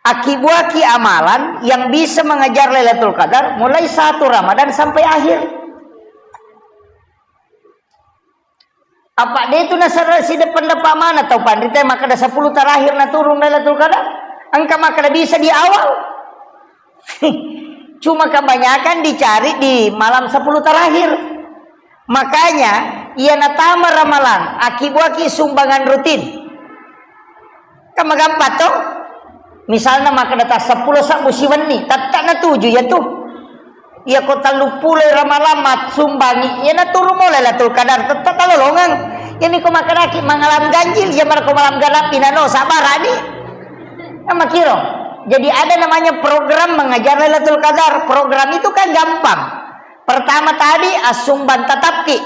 Speaker 1: Akibuaki amalan yang bisa mengejar Lailatul Qadar mulai 1 Ramadan sampai akhir. Apa dia itu nasara si depan mana tahu pandita maka ada 10 terakhir na turun Lailatul Qadar. Angka maka bisa di awal. Cuma kebanyakan dicari di malam 10 terakhir. Makanya ia natama ramalan akibuaki sumbangan rutin. Kamagapa to? Misalnya maka data 10 sak musiwani, tatak na 7 ya tuh. Ia kota lupulai ramalan sumbangi, ia na turun mo Lailatul Qadar tetap talolongan. Ini ko makaraki mangalam ganjil, ya mar ko malam ganap pinano sabarani. Makiro. Jadi ada namanya program mengajar Lailatul Qadar. Program itu kan gampang. Pertama tadi asumban tatapki.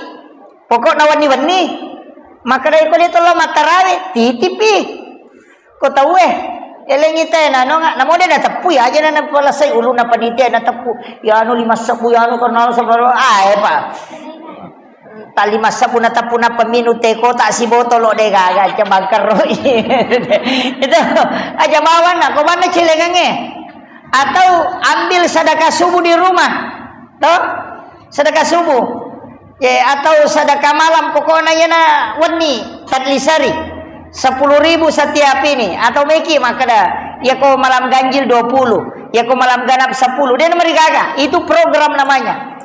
Speaker 1: Pokok nawani-wani. Maka dari ko dito lo matarawe titipi. Ko tahu elengita nano nga namo de natapu ya aja na palasay ulo na panitia natapu. Ya ano 5 sabu ya ano kanal sa pa. tak lima sabuna tapuna peminu teko tak si botol de gaga cebangker itu aja bawa nak kau mana cilengannya atau ambil sedekah subuh di rumah toh sedekah subuh ya atau sedekah malam pokoknya ya na wani tadlisari 10.000 setiap ini atau meki maka dah ya kau malam ganjil 20 ya kau malam ganap 10 dia nomor gaga itu program namanya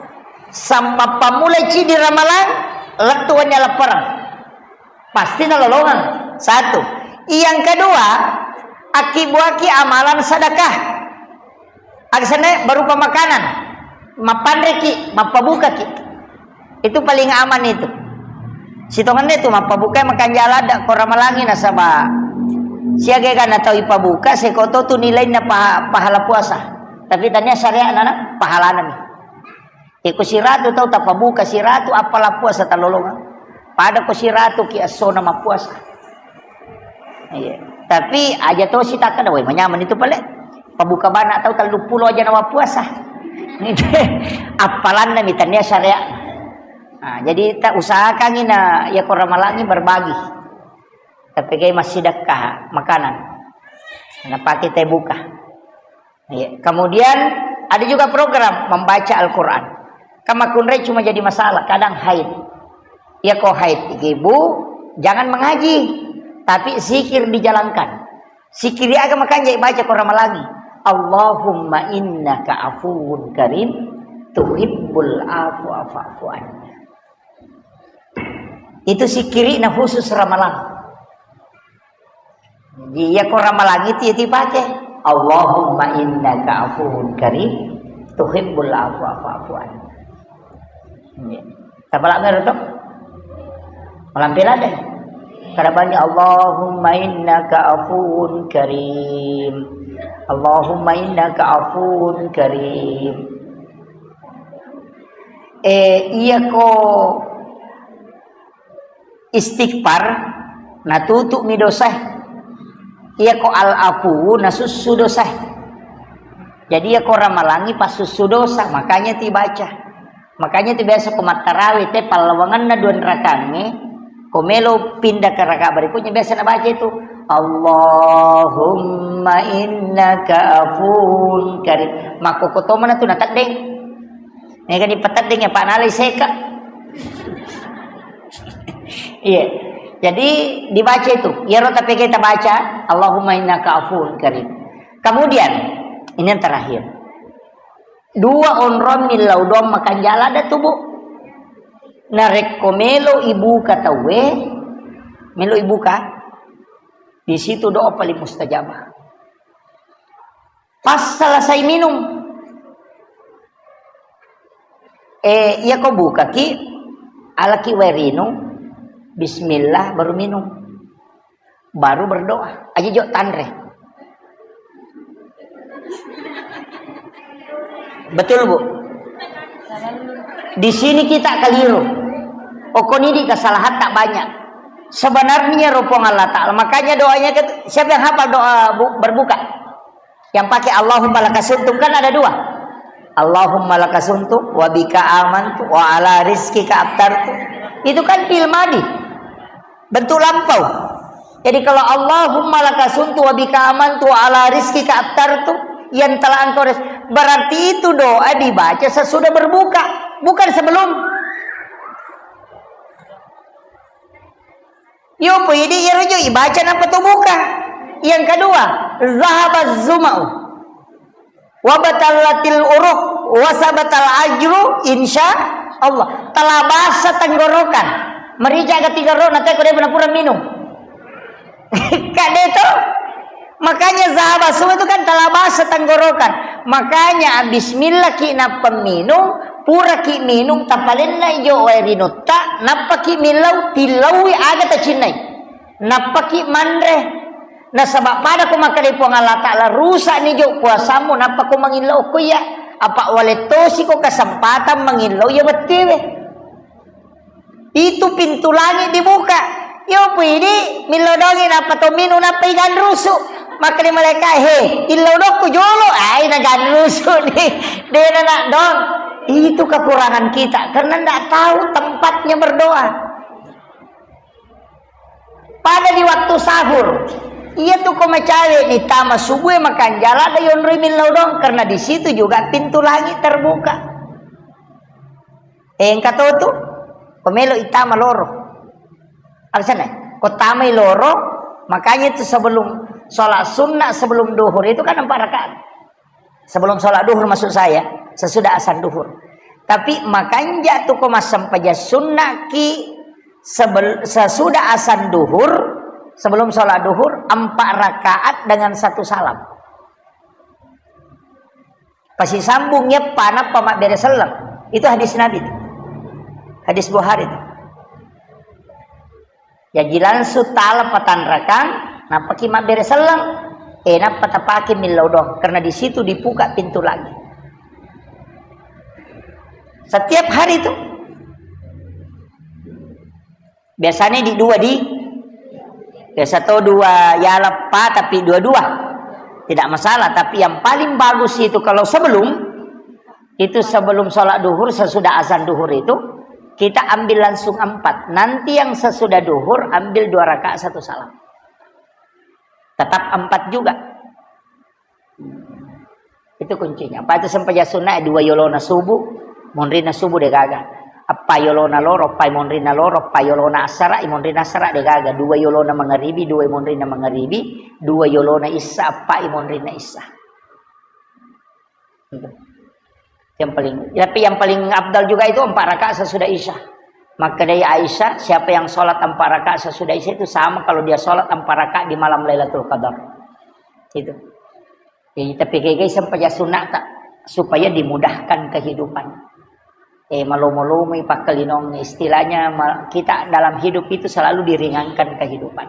Speaker 1: sampai pamulai cidi ramalan letuannya lapar pasti nolongan satu yang kedua akibuaki amalan sedekah aksana berupa makanan mapandreki mapabuka ki itu paling aman itu sitongan itu mapabuka makan jalan dak koramalangi nasaba siaga kan atau ipabuka sekoto tu nilainya pahala puasa tapi tanya syariat nana pahala nami iku siratu tau tak pabuka siratu apalah puasa talolongan pada ko siratu ki asona mapuasa iya tapi aja to si tak ada we manyaman itu pale pabuka bana tahu terlalu pulau aja nama puasa ini apalan na mitanya syariat nah, jadi tak usahakan ina ya koramalangi berbagi tapi kayak masih sedekah makanan kenapa kita buka ya. Kemudian ada juga program membaca Al-Quran kama kunre cuma jadi masalah kadang haid ya kok haid ibu jangan mengaji tapi zikir dijalankan zikir agak makanya baca koramalangi Allahumma innaka afuwun karim tuhibbul afwa fa'fu anni. Itu sikiri na khusus ramalan. Dia ko ramalan itu dipakai Allahumma innaka afuwun karim tuhibbul afwa fa'fu anni. Tapala meron to? Malampila deh. Karabanya Allahumma innaka afuwun karim. Allahumma innaka afuwun karim. Iya ko istighfar natutu mi dosa. Iya ko al-afu nasusu dosa. Jadi ya ko ramalangi pas susu dosa makanya dibaca. Makanya ti biasa kumat tarawih teh palawangan na 2 rakane komelo pindah ke rakaat berikutnya biasa na baca itu Allahumma innaka afuwun karim. Mako koto mana tu natak deng. Ini kan dipetat deng ya Pak Nalai seka. Iya. Jadi dibaca itu. Ya rota kita baca Allahumma innaka afuwun karim. Kemudian ini yang terakhir. 2 onron milaudom makan jala da tubuh. Narek komelo ibu kata we melo ibu ka di situ doa paling mustajabah. Pas selesai minum, ya kau buka ki, ala ki werino, Bismillah baru minum, baru berdoa. Aja jok tanre. Betul bu? Di sini kita keliru. Okoni di kesalahan tak banyak. Sebenarnya rupong Allah Ta'ala. Makanya doanya siapa yang hafal doa berbuka? Yang pakai Allahumma lakasuntum kan ada 2. Allahumma lakasuntum wa bika amantu wa ala rizkika aftartu. Itu kan fil madi. Bentuk lampau. Jadi kalau Allahumma lakasuntum wa bika amantu wa ala rizkika aftartu yang telah engkau berarti itu doa dibaca sesudah berbuka, bukan sebelum. Yo pwede irojo ibaca na patubuka. Yang kedua, zahabaz zumau wa batallatil uruq wa sabatal ajru insya Allah. Telah basah tenggorokan. Merica ketiga roh nanti kau dia pura minum. Kade itu. Makanya zahabaz zumau itu kan telah basah tenggorokan. Makanya bismillah ki na peminum pura ki minum tapalin na ijo wairino ta napaki milau tilawi aga ta cinai napaki mandre na sabab pada ko makalipuang Allah Ta'ala rusak ni jo puasamu napa ko mangilaw ko ya apa waletosi ko kesempatan mangilaw ya betiwe itu pintu langit dibuka yo pwede milodongin apa to minum napa ikan rusuk maka ni mereka ilaw dok ko jolo ay nagan rusuk ni dia nak dong Itu kekurangan kita karena tidak tahu tempatnya berdoa. Pada di waktu sahur, iya tuh kau mencari nih tama subuh makan jalan ada yon rimin laudong karena di situ juga pintu langit terbuka. Engkau tahu tuh, pemelo itama loro. Alasannya, kau tamai loro, makanya itu sebelum sholat sunnah sebelum duhur itu kan 4 rakaat. Sebelum sholat duhur maksud saya, sesudah azan duhur. Tapi makanya tuh kau masam paja sunnah ki sesudah azan duhur, sebelum sholat duhur 4 rakaat dengan 1 salam. Pasti sambungnya panah pamak beres selam. Itu hadis Nabi itu. Hadis Bukhari itu. Ya jilan sutala patan rakang, napa ki mak beres selam. Enak patapaki milaudong karena di situ dibuka pintu lagi. Setiap hari itu. Biasanya biasa tuh 2 ya lepas tapi 2 tidak masalah, tapi yang paling bagus itu kalau sebelum sholat duhur sesudah azan duhur itu kita ambil langsung 4. Nanti yang sesudah duhur ambil 2 rakaat 1 salam. Tetap 4 juga. Itu kuncinya. Apa itu sampai sunnah 2 yolona subuh, monrina subuh de gaga. Apa yolona loro, apa monrina loro, apa yolona asara, monrina asara de gaga. 2 yolona magharibi, 2 monrina magharibi, 2 yolona isya, apa monrina isya. Yang paling abdal juga itu 4 rakaat sesudah isya. Maka dari Aisyah, siapa yang sholat 4 rakaat sesudah isya itu sama kalau dia sholat 4 rakaat di malam Lailatul Qadar. Itu. Jadi tapi kayak sampai sunnah tak supaya dimudahkan kehidupan. Malu-malu pakalinong istilahnya kita dalam hidup itu selalu diringankan kehidupan.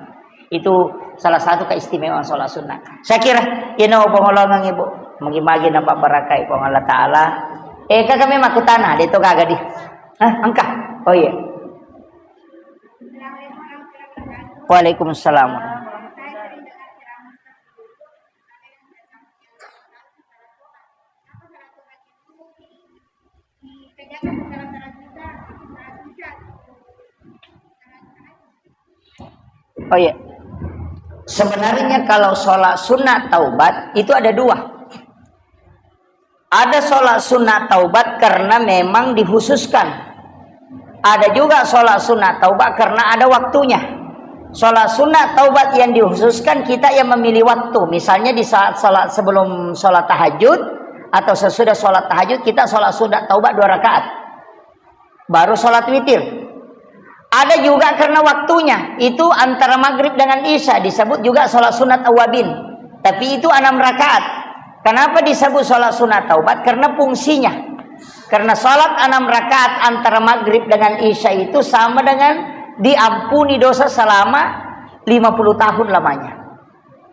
Speaker 1: Itu salah satu keistimewaan sholat sunnah. Saya kira ini pengolongan ibu, magi-magi nampak barakai pong Allah Taala. Kami maku tanah itu kagak di. Angka. Oh iya. Waalaikumsalam. Oh iya. Sebenarnya kalau sholat sunat taubat itu ada 2. Ada sholat sunat taubat karena memang dikhususkan. Ada juga sholat sunat taubat karena ada waktunya. Sholat sunat taubat yang dikhususkan kita yang memilih waktu. Misalnya di saat sholat sebelum sholat tahajud atau sesudah sholat tahajud kita sholat sunat taubat 2 rakaat. Baru sholat witir. Ada juga karena waktunya. Itu antara maghrib dengan isya disebut juga sholat sunat awabin. Tapi itu 6 rakaat. Kenapa disebut sholat sunat taubat? Karena fungsinya. Karena sholat 6 rakaat antara maghrib dengan isya itu sama dengan diampuni dosa selama 50 tahun lamanya.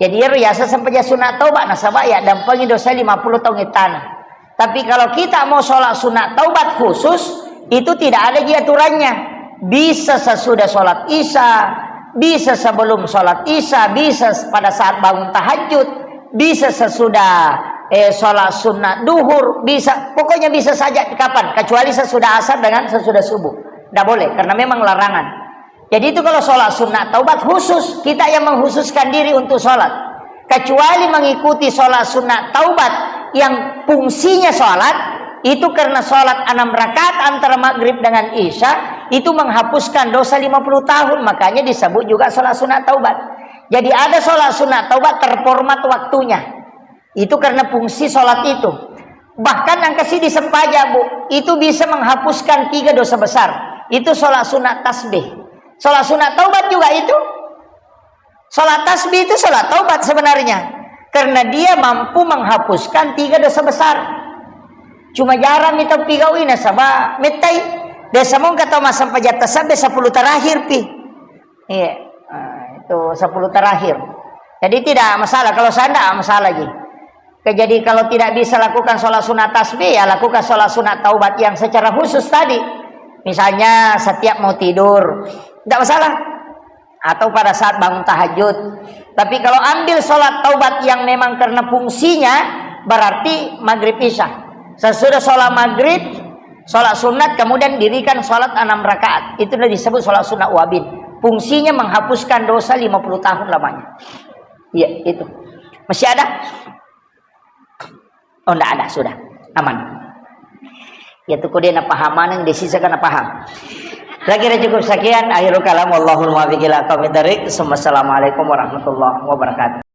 Speaker 1: Jadi riasa sampai sunat taubat nasabah ya dampangi dosa 50 tahun tanah. Tapi kalau kita mau sholat sunat taubat khusus itu tidak ada aturannya. Bisa sesudah sholat isya, bisa sebelum sholat isya, bisa pada saat bangun tahajud, bisa sesudah sholat sunat duhur, bisa, pokoknya bisa saja kapan, kecuali sesudah asar dengan sesudah subuh. Tidak boleh, karena memang larangan. Jadi itu kalau sholat sunat taubat khusus, kita yang mengkhususkan diri untuk sholat. Kecuali mengikuti sholat sunat taubat yang fungsinya sholat, itu karena sholat 6 rakaat antara maghrib dengan isya, itu menghapuskan dosa 50 tahun, makanya disebut juga sholat sunat taubat. Jadi ada sholat sunat taubat terformat waktunya. Itu karena fungsi sholat itu. Bahkan yang kasih disempaja bu, itu bisa menghapuskan 3 dosa besar. Itu sholat sunat tasbih. Sholat sunat taubat juga itu. Sholat tasbih itu sholat taubat sebenarnya. Karena dia mampu menghapuskan 3 dosa besar. Cuma jarang itu pigawin sama metai. Desa mau kata masa pajak tasbih 10 terakhir pi. Iya, itu 10 terakhir. Jadi tidak masalah. Kalau saya tidak masalah lagi. Jadi kalau tidak bisa lakukan sholat sunat tasbih, ya lakukan sholat sunat taubat yang secara khusus tadi. Misalnya setiap mau tidur, tidak masalah. Atau pada saat bangun tahajud. Tapi kalau ambil sholat taubat yang memang karena fungsinya, berarti maghrib isya. Sesudah sholat maghrib, Sholat sunat kemudian dirikan sholat 6 rakaat. Itu disebut sholat sunat wabin. Fungsinya menghapuskan dosa 50 tahun lamanya. Iya, itu. Masih ada? Oh, enggak ada, sudah. Aman. Ya tuh kode na pahaman yang disisakan na paham. Kira-kira cukup sekian. Akhirul kalam. Wallahul muwaffiq ila aqwamit thoriq. Assalamualaikum warahmatullahi wabarakatuh.